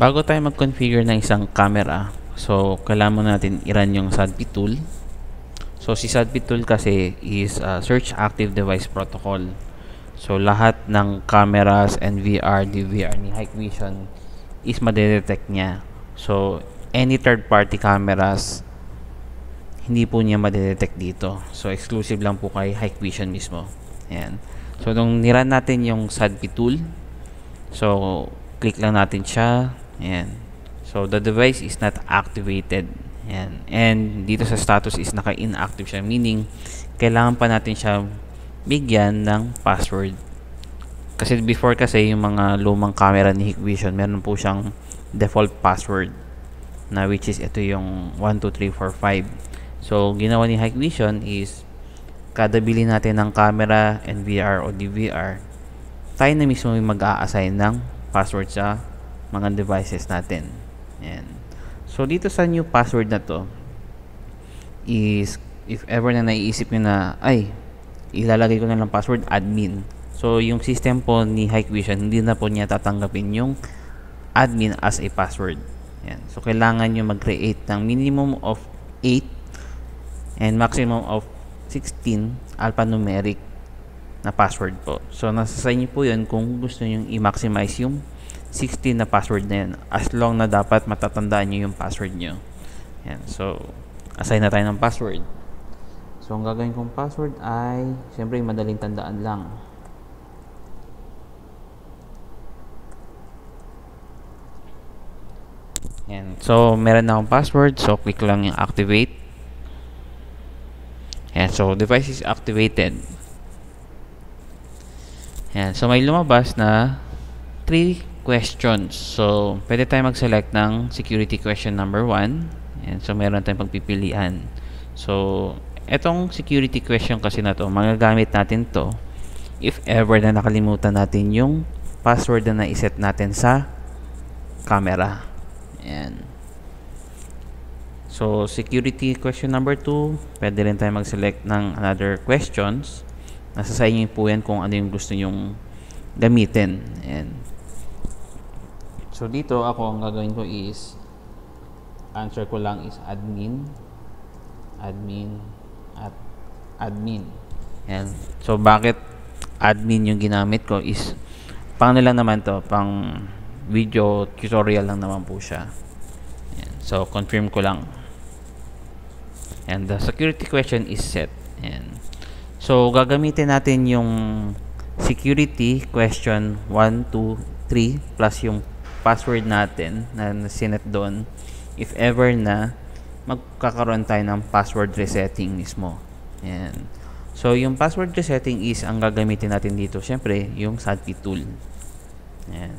Bago tayo mag-configure ng isang camera, so kailangan mo natin i-run yung SADP tool. So si SADP tool kasi is Search Active Device Protocol. So lahat ng cameras and VR, DVR ni Hikvision is madedetect niya. So any third party cameras hindi po niya madedetect dito. So exclusive lang po kay Hikvision mismo. Ayan. So nung niran natin yung SADP tool, so click lang natin siya. Ayan. So the device is not activated. Ayan. And dito sa status is naka-inactive siya, meaning kailangan pa natin siya bigyan ng password. Kasi before kasi yung mga lumang camera ni Hikvision, meron po siyang default password na which is ito yung 12345. So ginawa ni Hikvision is kada bili natin ng camera, NVR o DVR, tayo na mismo yung mag-a-assign ng password sa mga devices natin. Ayan. So dito sa new password na to is if ever na naiisip nyo na ay ilalagay ko na lang password admin, so yung system po ni Hikvision hindi na po niya tatanggapin yung admin as a password. Ayan. So kailangan nyo mag-create ng minimum of 8 and maximum of 16 alphanumeric na password po. So nasa sa inyo po yun kung gusto nyo i-maximize yung 16 na password na yun, as long na dapat matatandaan nyo yung password nyo. Ayan. So assign na tayo ng password. So ang gagawin kong password ay siyempre madaling tandaan lang. Ayan. So meron na akong password, so click lang yung activate. Ayan. So device is activated. Ayan. So may lumabas na 3 questions. So pwede tayo mag-select ng security question number 1. Ayan. So meron tayong pagpipilian. So etong security question kasi na to, magagamit natin to if ever na nakalimutan natin yung password na naiset natin sa camera. Ayan. So security question number 2, pwede rin tayo mag-select ng another questions. Nasa sa inyo po yan kung ano yung gusto nyong gamitin. Ayan. So dito ako ang gagawin ko is answer ko lang is admin at admin. Ayan. So bakit admin yung ginamit ko is pang lang naman to, pang video tutorial lang naman po siya. Ayan. So confirm ko lang. And the security question is set. Ayan. So gagamitin natin yung security question 1, 2, 3 plus yung password natin na sinet doon if ever na magkakaroon tayo ng password resetting mismo. Ayan. So yung password resetting is ang gagamitin natin dito syempre yung SADP tool. Ayan.